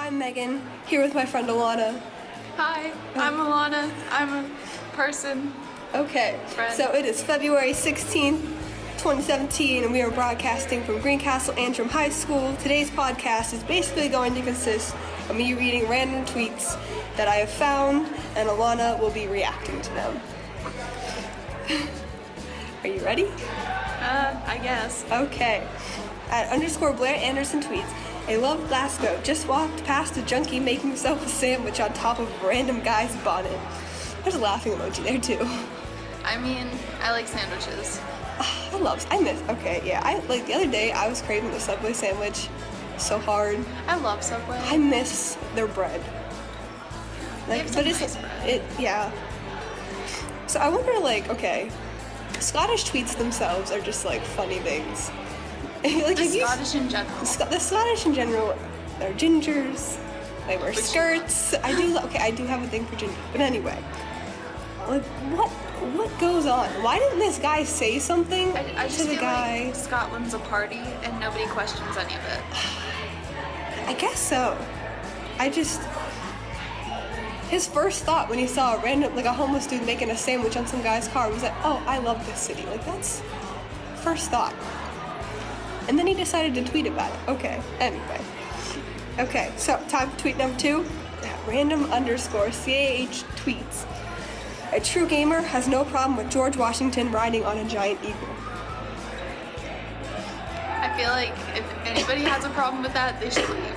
I'm Megan, here with my friend Alana. Hi, I'm Alana. I'm a person. Okay, Friend. so it is February 16th, 2017, and we are broadcasting from Greencastle Antrim High School. Today's podcast is basically going to consist of me reading random tweets that I have found, and Alana will be reacting to them. Are you ready? I guess. Okay. At _Blair Anderson tweets, I love Glasgow. Just walked past a junkie making himself a sandwich on top of a random guy's bonnet. There's a laughing emoji there too. I mean, I like sandwiches. Okay, yeah. Like the other day I was craving the Subway sandwich so hard. I love Subway. I miss their bread. They have some nice bread. Yeah. So I wonder, like, okay, Scottish tweets themselves are just like funny things. Like, The Scottish in general. The Scottish in general, they're gingers. They wear skirts. I do have a thing for ginger. But anyway, like, what goes on? Why didn't this guy say something I just to the feel guy? like Scotland's a party and nobody questions any of it. I guess so. His first thought when he saw a homeless dude making a sandwich on some guy's car was like, oh, I love this city. Like, that's first thought. And then he decided to tweet about it. Okay, anyway. Okay, so time for tweet number 2. @random_CAH tweets. A true gamer has no problem with George Washington riding on a giant eagle. I feel like if anybody has a problem with that, they should leave.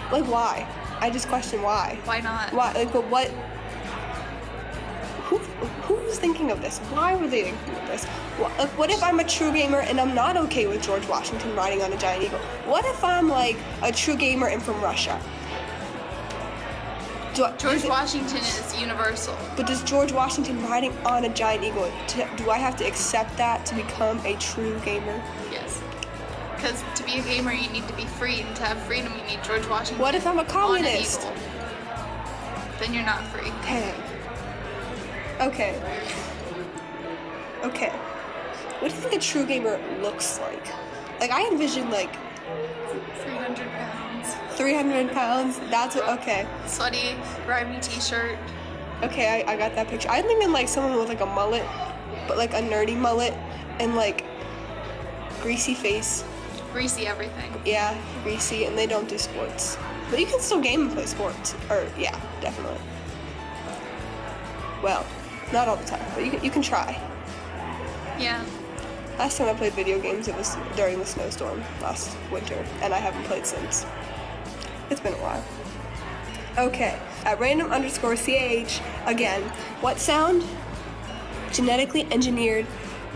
Like, why? I just question why. Why not? Why? Like, but what? Who's thinking of this? Why were they thinking of this? What if I'm a true gamer and I'm not okay with George Washington riding on a giant eagle? What if I'm like a true gamer and from Russia? George Washington is universal. But does George Washington riding on a giant eagle, do I have to accept that to become a true gamer? Yes. Because to be a gamer, you need to be free, and to have freedom, you need George Washington. What if I'm a communist? On an eagle? Then you're not free. Okay. What do you think a true gamer looks like? Like, I envision like 300 pounds. 300 pounds. That's what. Okay. Sweaty, grimy t-shirt. Okay, I got that picture. I mean like someone with like a mullet, but like a nerdy mullet and like greasy face. Greasy everything. Yeah, greasy, and they don't do sports. But you can still game and play sports. Or, yeah, definitely. Well, not all the time, but you can try. Yeah. Last time I played video games, it was during the snowstorm last winter, and I haven't played since. It's been a while. Okay, at @random_CAH, again, what sound? Genetically engineered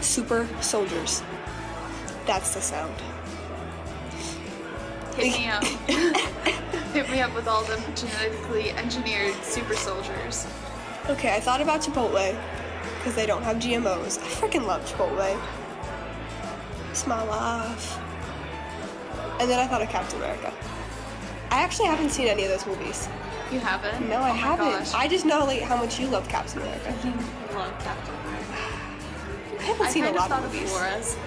super soldiers. That's the sound. Hit me up. Hit me up with all them genetically engineered super soldiers. Okay, I thought about Chipotle, because they don't have GMOs. I freaking love Chipotle. It's my life. And then I thought of Captain America. I actually haven't seen any of those movies. You haven't? No, I haven't. Gosh. I just know like how much you love Captain America. I love Captain America. I haven't seen a lot of movies. Flores.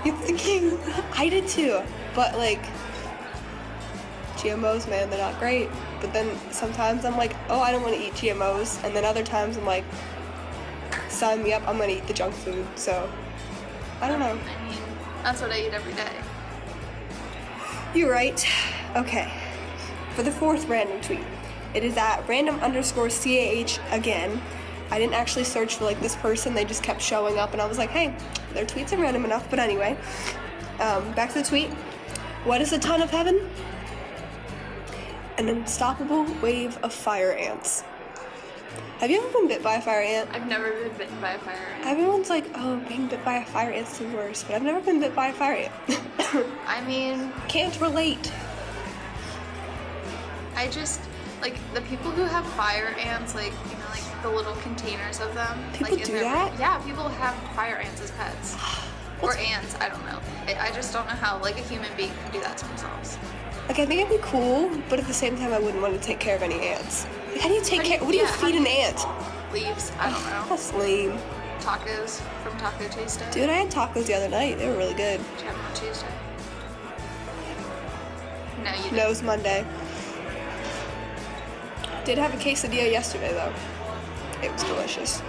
You're thinking, I did too, but like, GMOs, man, they're not great. But then sometimes I'm like, oh, I don't want to eat GMOs, and then other times I'm like, sign me up, I'm gonna eat the junk food. So, I don't know. I mean, that's what I eat every day. You're right. Okay. For the 4th random tweet, it is at @random_CAH again. I didn't actually search for like this person, they just kept showing up, and I was like, hey, their tweets are random enough. But anyway, back to the tweet. What is a ton of heaven? An unstoppable wave of fire ants. Have you ever been bit by a fire ant? I've never been bitten by a fire ant. Everyone's like, oh, being bit by a fire ant's the worst, but I've never been bit by a fire ant. I mean, can't relate. I just, like, the people who have fire ants, like, you know, like the little containers of them. People like, do that? Yeah, people have fire ants as pets. Or ants, I don't know. I just don't know how, like, a human being can do that to themselves. Like, I think it'd be cool, but at the same time, I wouldn't want to take care of any ants. Like, how do you take care? What do you feed an ant? Leaves, I don't know. That's lame. Tacos from Taco Tuesday. Dude, I had tacos the other night. They were really good. Did you have them on Tuesday? No, you didn't. Nose Monday. Did have a quesadilla yesterday though. It was delicious.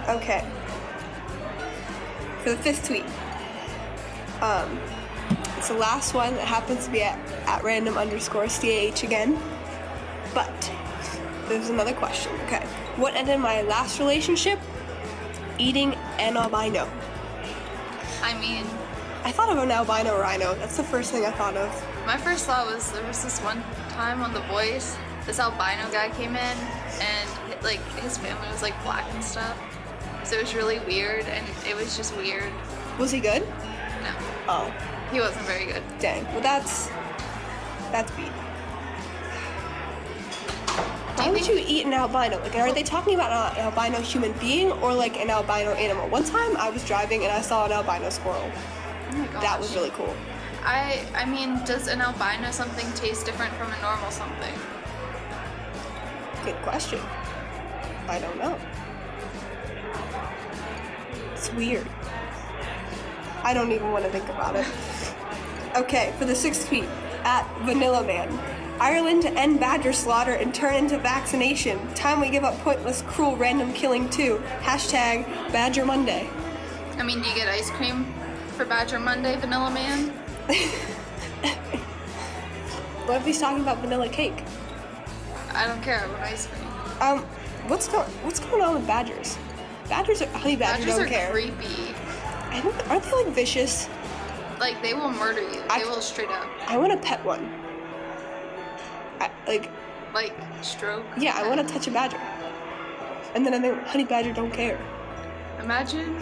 Okay. For the 5th tweet. It's the last one. It happens to be at random_CAH again. But there's another question. Okay. What ended my last relationship? Eating an albino. I mean, I thought of an albino rhino. That's the first thing I thought of. my first thought was there was this one time on The Voice, this albino guy came in and like his family was like black and stuff. So it was really weird and it was just weird. Was he good? No, Oh, he wasn't very good. dang. Well, that's beat. Why would you eat an albino? Like, are they talking about an albino human being or like an albino animal? One time I was driving and I saw an albino squirrel. Oh my gosh. That was really cool. I mean, does an albino something taste different from a normal something? Good question. I don't know. It's weird. I don't even want to think about it. Okay, for the 6th tweet, at Vanilla Man. Ireland to end badger slaughter and turn into vaccination. Time we give up pointless, cruel, random killing too. Hashtag Badger Monday. I mean, do you get ice cream for Badger Monday, Vanilla Man? What if he's talking about vanilla cake? I don't care. I want ice cream. What's going on with badgers? Honey badgers Badgers don't are care. creepy. Aren't they like vicious? Like, they will murder you. They will straight up. I want to pet one. Like, stroke. Yeah, I want to touch a badger. And then I think honey badger don't care. Imagine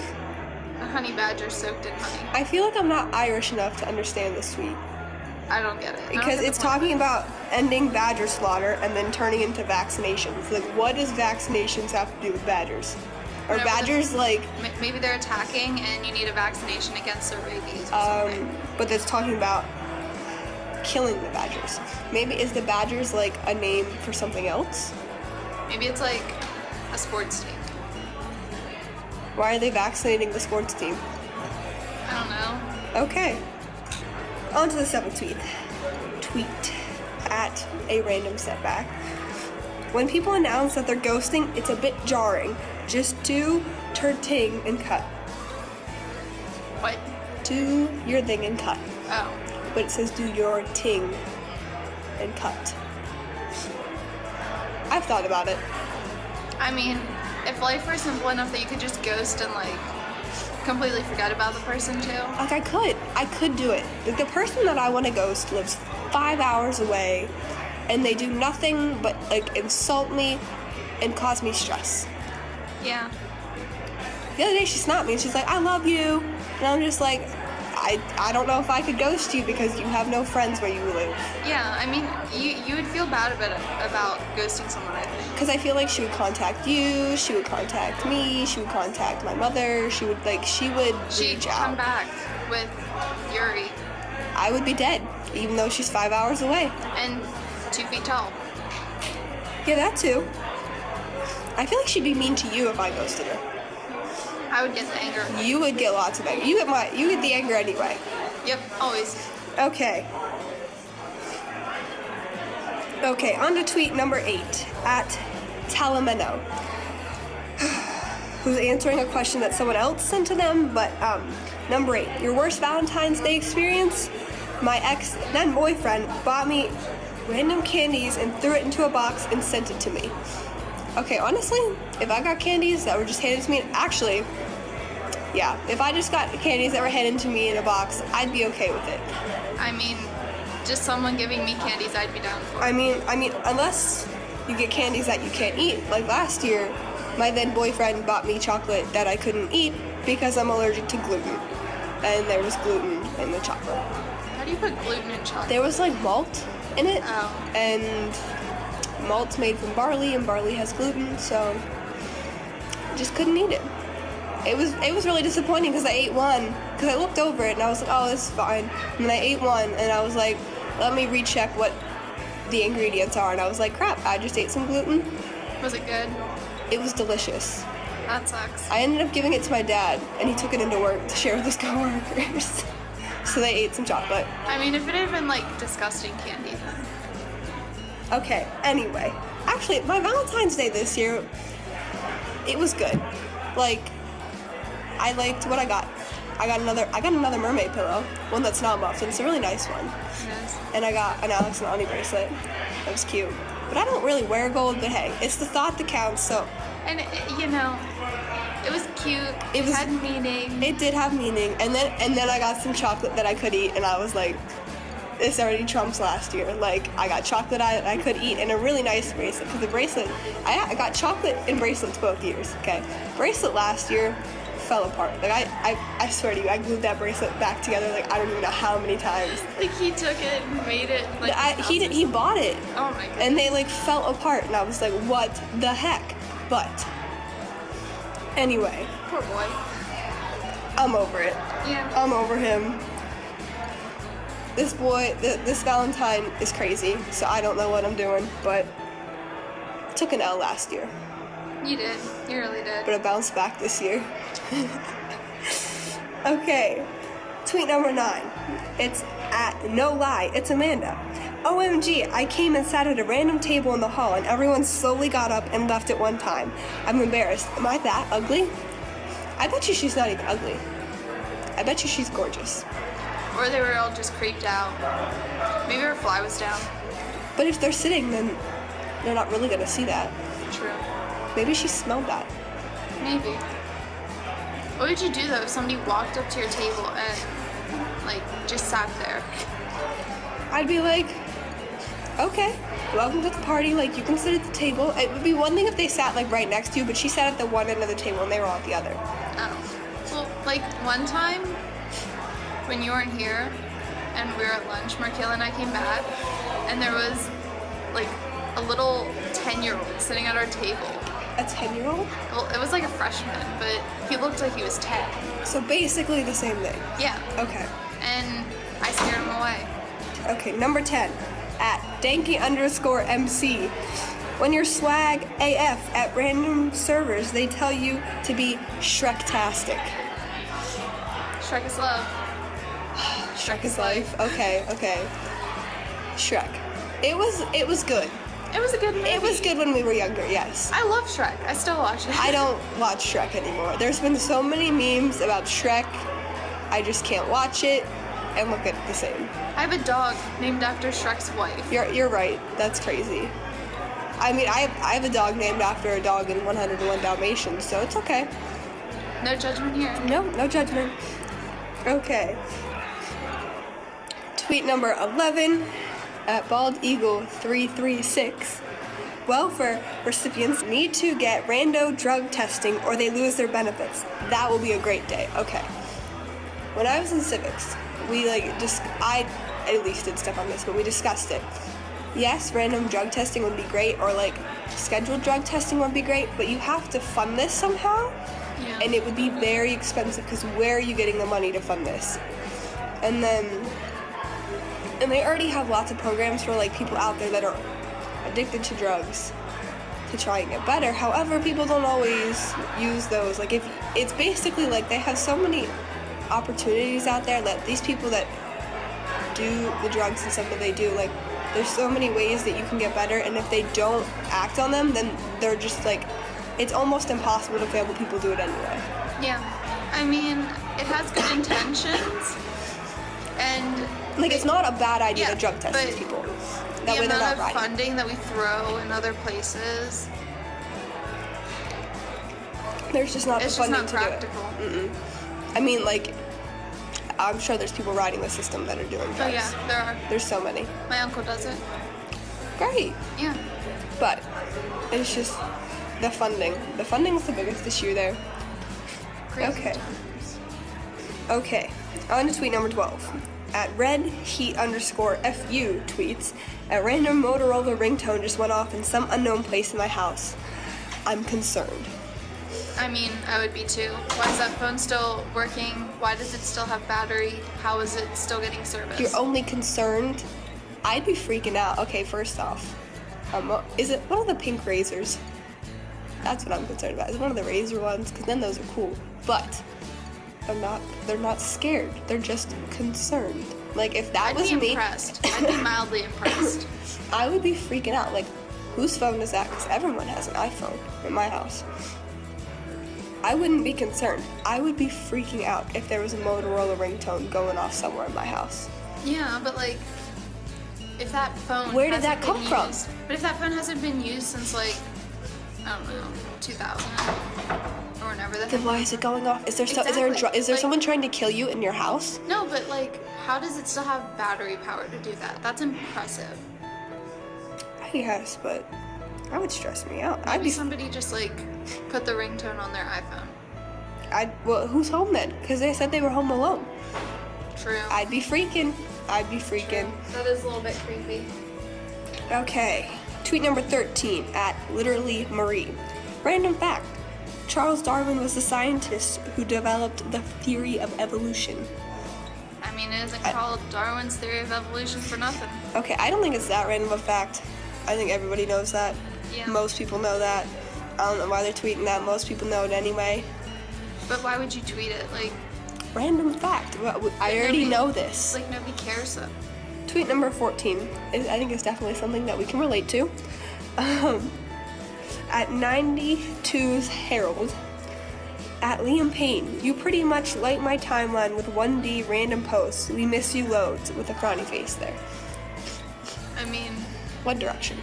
a honey badger soaked in honey. I feel like I'm not Irish enough to understand this tweet. I don't get it. I don't Because get it's the point. talking about ending badger slaughter and then turning into vaccinations. Like, what does vaccinations have to do with badgers? Are Whatever badgers like, Maybe they're attacking and you need a vaccination against their rabies or something. but it's talking about killing the badgers. Maybe is the badgers like a name for something else? Maybe it's like a sports team. Why are they vaccinating the sports team? I don't know. Okay. On to the 7th tweet. Tweet at a random setback. When people announce that they're ghosting, it's a bit jarring. Just do your thing and cut. What? Do your thing and cut. Oh. But it says do your ting and cut. I've thought about it. I mean, if life were simple enough that you could just ghost and like completely forget about the person too. Like I could do it. Like the person that I want to ghost lives 5 hours away and they do nothing but like insult me and cause me stress. Yeah. The other day she snapped me and she's like, I love you. And I'm just like, I don't know if I could ghost you because you have no friends where you live. Yeah, I mean, you would feel bad about ghosting someone, I think. Because I feel like she would contact you, she would contact me, she would contact my mother, she would She'd reach come out. back with Yuri I would be dead, even though she's 5 hours away. and 2 feet tall. Yeah, that too. I feel like she'd be mean to you if I ghosted her. I would get the anger. You would get lots of anger. You get the anger anyway. Yep, always. Okay. Okay, on to tweet number 8 at Talameno, who's answering a question that someone else sent to them. But number 8, your worst Valentine's Day experience? My ex then boyfriend bought me random candies and threw it into a box and sent it to me. Okay, honestly, if I got candies that were just handed to me, actually, yeah, if I just got candies that were handed to me in a box, I'd be okay with it. I mean, just someone giving me candies, I'd be down for. I mean, unless you get candies that you can't eat. Like last year, my then boyfriend bought me chocolate that I couldn't eat because I'm allergic to gluten. And there was gluten in the chocolate. How do you put gluten in chocolate? There was like malt in it. Oh. And malt's made from barley and barley has gluten, so I just couldn't eat it. It was really disappointing because I ate one, because I looked over it and I was like, oh, this is fine. And then I ate one and I was like, let me recheck what the ingredients are. And I was like, crap, I just ate some gluten. Was it good? It was delicious. That sucks. I ended up giving it to my dad and he took it into work to share with his coworkers. So they ate some chocolate. I mean, if it had been like disgusting candy, then. Okay, anyway. Actually, my Valentine's Day this year, it was good. Like, I liked what I got. I got another mermaid pillow, one that's not muffed, and it's a really nice one. Yes. And I got an Alex and Ani bracelet. That was cute. But I don't really wear gold, but hey, it's the thought that counts, so. And it was cute. It had meaning. It did have meaning. And then I got some chocolate that I could eat, and I was like, this already trumps last year. Like, I got chocolate I could eat and a really nice bracelet. Because the bracelet, I got chocolate and bracelets both years, okay? Bracelet last year fell apart. Like, I swear to you, I glued that bracelet back together, like, I don't even know how many times. Like, he took it and made it, like... He bought it. Oh, my goodness. And they, like, fell apart, and I was like, what the heck? But, anyway. Poor boy. I'm over it. Yeah. I'm over him. This boy, this Valentine is crazy, so I don't know what I'm doing, but I took an L last year. You did. You really did. But I bounced back this year. Okay, tweet number 9. It's at No Lie, it's Amanda. OMG, I came and sat at a random table in the hall and everyone slowly got up and left at one time. I'm embarrassed. Am I that ugly? I bet you she's not even ugly. I bet you she's gorgeous. Or they were all just creeped out. Maybe her fly was down. But if they're sitting, then they're not really gonna see that. True. Maybe she smelled that. Maybe. What would you do though if somebody walked up to your table and like just sat there? I'd be like, okay, welcome to the party. Like, you can sit at the table. It would be one thing if they sat like right next to you, but she sat at the one end of the table and they were all at the other. Oh. Well, like one time when you weren't here and we were at lunch, Markayla and I came back and there was like a little 10-year-old sitting at our table. A 10-year-old? Well, it was like a freshman, but he looked like he was 10. So basically the same thing. Yeah. Okay. And I scared him away. Okay, number 10, at Danky_MC. When you're swag AF at random servers, they tell you to be Shrek-tastic. Shrek is love. Shrek is life. Okay. Shrek. It was good. It was a good movie. It was good when we were younger, yes. I love Shrek. I still watch it. I don't watch Shrek anymore. There's been so many memes about Shrek, I just can't watch it and look at it the same. I have a dog named after Shrek's wife. You're right. That's crazy. I mean, I have a dog named after a dog in 101 Dalmatians, so it's okay. No judgment here. No judgment. Okay. Tweet number 11 at BaldEagle336. Welfare recipients need to get rando drug testing or they lose their benefits. That will be a great day. Okay. When I was in civics, I at least did stuff on this, but we discussed it. Yes, random drug testing would be great, or like scheduled drug testing would be great, but you have to fund this somehow, and it would be very expensive because where are you getting the money to fund this? And they already have lots of programs for like people out there that are addicted to drugs to try and get better. However, people don't always use those. Like, if it's basically like they have so many opportunities out there that these people that do the drugs and stuff that they do, like, there's so many ways that you can get better, and if they don't act on them, then they're just like, it's almost impossible to fail, but people do it anyway. Yeah. I mean, it has good intentions, and like, it's not a bad idea to drug test but these people. That way the they're not amount of riding. funding that we throw in other places, There's just not the it's just funding not to practical. do it. I mean, like, I'm sure there's people riding the system that are doing drugs. Oh yeah, there are. There's so many. My uncle does it. Great. Yeah. But it's just the funding. The funding is the biggest issue there. Crazy Okay. times. Okay. On to tweet number 12. At redheat_fu tweets, a random Motorola ringtone just went off in some unknown place in my house. I'm concerned. I mean, I would be too. Why is that phone still working? Why does it still have battery? How is it still getting service? You're only concerned? I'd be freaking out. Okay, first off, is it one of the pink razors? That's what I'm concerned about. Is it one of the razor ones? Because then those are cool. But they're not scared. They're just concerned. Like if that I'd was be me, impressed. I'd be mildly impressed. I would be freaking out. Like, whose phone is that? Because everyone has an iPhone in my house. I wouldn't be concerned. I would be freaking out if there was a Motorola ringtone going off somewhere in my house. Yeah, but like, if that phone Where did that hasn't come been from? used- But if that phone hasn't been used since like, I don't know, 2000 or whenever the Then heck. why is it going off? Is there Exactly. is there Like- someone trying to kill you in your house? No, but like, how does it still have battery power to do that? That's impressive. I guess, but that would stress me out. Maybe somebody just like put the ringtone on their iPhone. Well, who's home then? Because they said they were home alone. True. I'd be freaking. That is a little bit creepy. Okay. Tweet number 13 at literally Marie. Random fact. Charles Darwin was the scientist who developed the theory of evolution. I mean, it isn't called Darwin's theory of evolution for nothing. Okay, I don't think it's that random a fact. I think everybody knows that. Yeah. Most people know that. I don't know why they're tweeting that. Most people know it anyway. But why would you tweet it? Like, Random fact. Well, I already know this. like nobody cares though. Tweet number 14. I think it's definitely something that we can relate to. At 92's Herald. At Liam Payne, you pretty much light my timeline with 1D random posts. We miss you loads with a frowny face there. I mean, One Direction.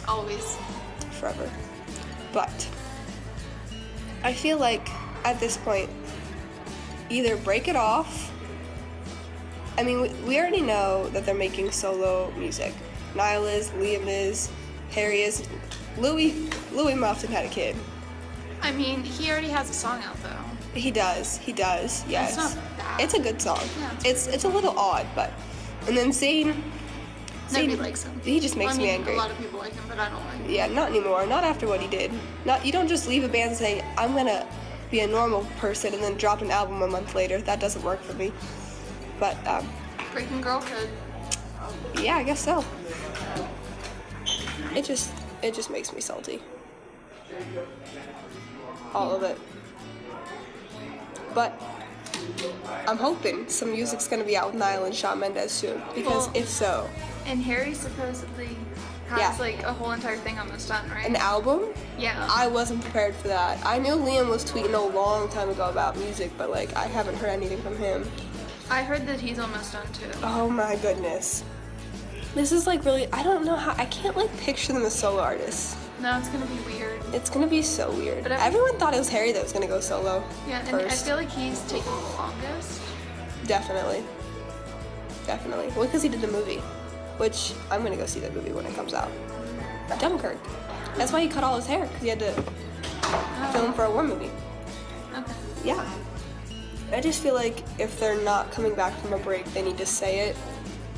always. Forever. But I feel like at this point, either break it off. I mean, we already know that they're making solo music. Niall is, Liam is, Harry is. Louis Mofton had a kid. I mean, he already has a song out though. He does, yes. It's not bad. It's a good song. Yeah, It's a little odd, but. And then Zayn. Nobody likes him. He just makes me angry. A lot of people like him, but I don't like him. Yeah, not anymore. Not after what he did. You don't just leave a band and say, I'm gonna be a normal person and then drop an album a month later. That doesn't work for me. But, Breaking Girl could. yeah, I guess so. It just makes me salty. All of it. But I'm hoping some music's gonna be out with Niall and Shawn Mendes soon. Because Well, if so, And Harry supposedly has Yeah. like a whole entire thing almost done, right? an album? Yeah. I wasn't prepared for that. I knew Liam was tweeting a long time ago about music, but like I haven't heard anything from him. I heard that he's almost done too. Oh my goodness. This is like really, I don't know how, I can't like picture them as solo artists. No, it's gonna be weird. It's gonna be so weird. But Everyone thought it was Harry that was gonna go solo. Yeah, and first. I feel like he's taking the longest. Definitely. Well, because he did the movie, which I'm gonna go see that movie when it comes out. Dunkirk. That's why he cut all his hair, because he had to film for a war movie. Okay. Yeah. I just feel like if they're not coming back from a break, they need to say it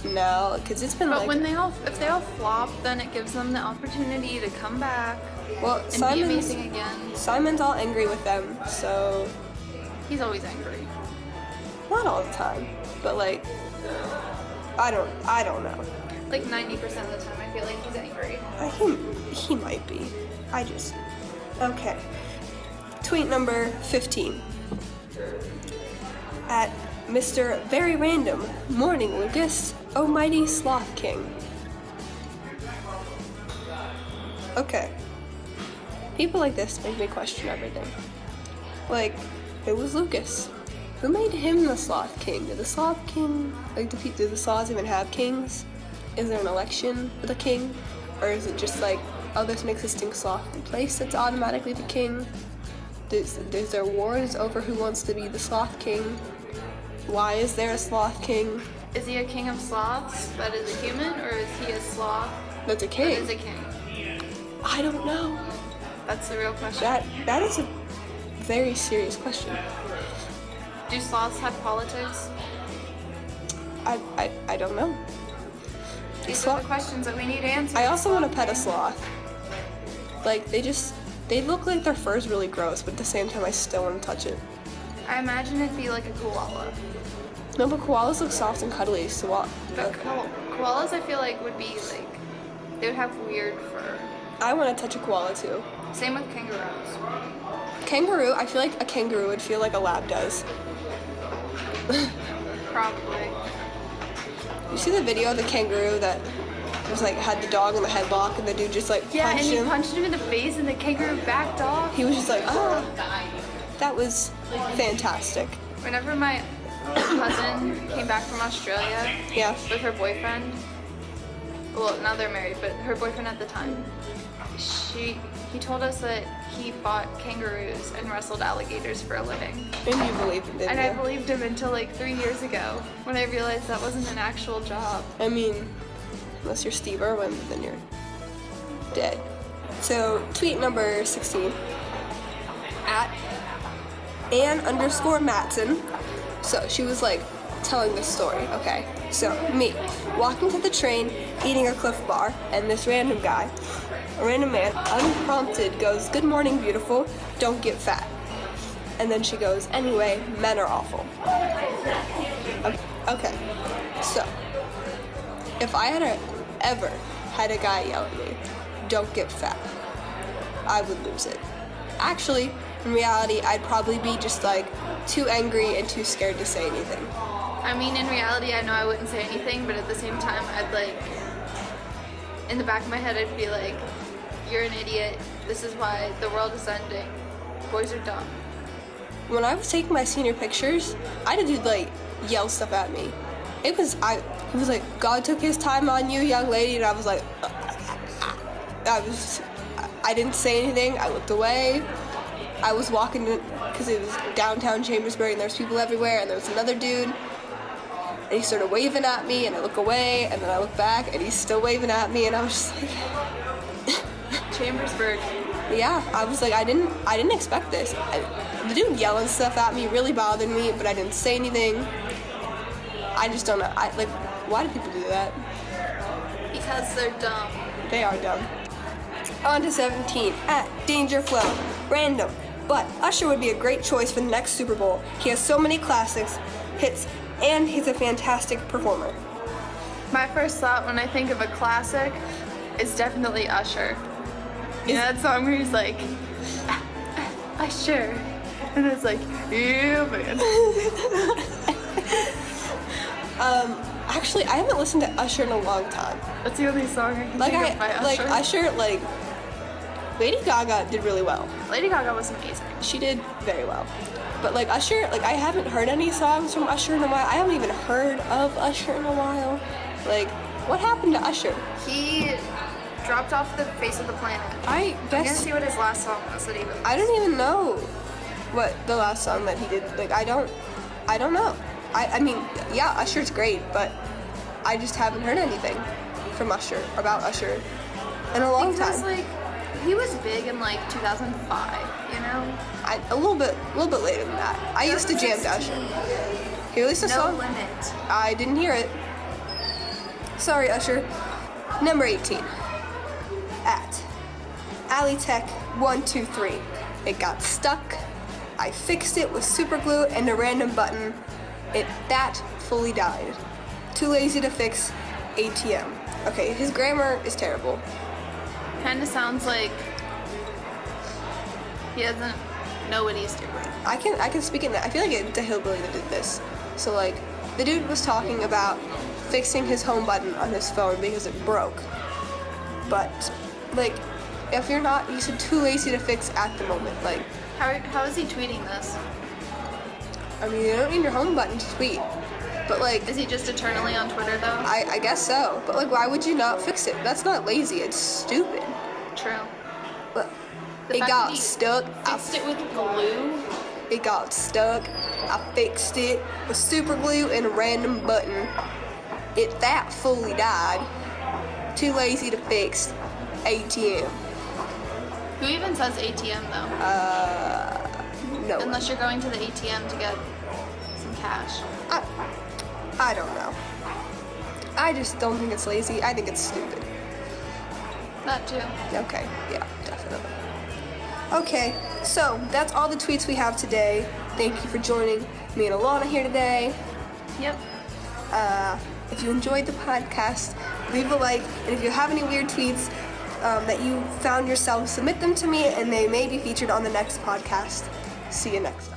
now, because it's been But like. when if they all flop, then it gives them the opportunity to come back Well, and be amazing again. Simon's all angry with them, so He's always angry. not all the time, but like I don't know. Like 90% of the time, I feel like he's angry. He might be. Okay. Tweet number 15. At Mr. Very Random. Morning, Lucas. Oh mighty Sloth King. Okay. People like this make me question everything. Like, it was Lucas. Who made him the Sloth King? Did the Sloth King, like, do the sloths even have kings? Is there an election for the king? Or is it just like, oh, there's an existing sloth in place that's automatically the king? Is there wars over who wants to be the Sloth King? Why is there a Sloth King? Is he a king of sloths that is a human, or is he a sloth That's a that king. is a king? I don't know. That's the real question. That is a very serious question. Do sloths have politics? I don't know. These are the questions that we need answered. I also want to pet a sloth. Like, they look like their fur's really gross, but at the same time I still want to touch it. I imagine it'd be like a koala. No, but koalas look soft and cuddly, so But koalas, I feel like, would be like, they would have weird fur. I want to touch a koala too. Same with kangaroos. Kangaroo, I feel like a kangaroo would feel like a lab does. Probably. You see the video of the kangaroo that was like had the dog in the headlock and the dude just like Yeah, punched and he him? punched him in the face and the kangaroo backed off. He was just like, oh. That was fantastic. Whenever my cousin came back from Australia Yeah. with her boyfriend, well, now they're married, but her boyfriend at the time, he told us that he fought kangaroos and wrestled alligators for a living. And you believed him, didn't And you? I believed him until like 3 years ago when I realized that wasn't an actual job. I mean, unless you're Steve Irwin, then you're dead. So, tweet number 16, at Ann_Matson. So, she was like telling this story, okay? So, me, walking to the train, eating a Cliff Bar, and this random guy, a random man, unprompted, goes, "Good morning, beautiful, don't get fat." And then she goes, "Anyway, men are awful." Okay, so, if I had ever had a guy yell at me, "Don't get fat," I would lose it. Actually, in reality, I'd probably be just like too angry and too scared to say anything. I mean, in reality, I know I wouldn't say anything, but at the same time, I'd like, in the back of my head, I'd be like, "You're an idiot. This is why the world is ending. Boys are dumb." When I was taking my senior pictures, I had a dude like yell stuff at me. He was like, "God took his time on you, young lady," and I was like, I didn't say anything. I looked away. I was walking because it was downtown Chambersburg and there's people everywhere, and there was another dude, and he started waving at me, and I look away, and then I look back, and he's still waving at me, and I was just like, Chambersburg. yeah, I was like, I didn't expect this. The dude yelling stuff at me really bothered me, but I didn't say anything. I just don't know. Why do people do that? Because they're dumb. They are dumb. On to 17, at Dangerflow. Random, but Usher would be a great choice for the next Super Bowl. He has so many classics, hits, and he's a fantastic performer. My first thought when I think of a classic is definitely Usher. You know that song where he's like, Usher. And it's like, yeah, man. Actually, I haven't listened to Usher in a long time. That's the only song I can Like think of by Usher. Lady Gaga did really well. Lady Gaga was amazing. She did very well. But like Usher, like I haven't heard any songs from Usher in a while. I haven't even heard of Usher in a while. Like, what happened to Usher? He dropped off the face of the planet. I I'm gonna guess see what his last song was that he released. I don't even know what the last song that he did. Like I don't know. I mean, yeah, Usher's great, but I just haven't heard anything from Usher about Usher in a long Because time. like he was big in like 2005, you know? A little bit later than that. I used to jam to Usher. He released a No song. Limit. I didn't hear it. Sorry, Usher. Number 18. At AliTech123. It got stuck. I fixed it with super glue and a random button. That fully died. Too lazy to fix ATM. Okay, his grammar is terrible. Kind of sounds like he doesn't know what he's doing. I can speak in that. I feel like it's a hillbilly that did this. So like, the dude was talking about fixing his home button on his phone because it broke. But like, if you're not, you said too lazy to fix at the moment. Like, How is he tweeting this? I mean, you don't need your home button to tweet. But like, Is he just eternally on Twitter though? I guess so. But like, why would you not fix it? That's not lazy. It's stupid. True. But The it fact got that he stuck. Fixed it with glue. It got stuck. I fixed it with super glue and a random button. That fully died. Too lazy to fix ATM. Who even says ATM though? No. Unless you're going to the ATM to get some cash. I don't know. I just don't think it's lazy. I think it's stupid. That too. Okay, yeah, definitely. Okay, so that's all the tweets we have today. Thank you for joining me and Alana here today. Yep. If you enjoyed the podcast, leave a like, and if you have any weird tweets that you found yourself, submit them to me, and they may be featured on the next podcast. See you next time.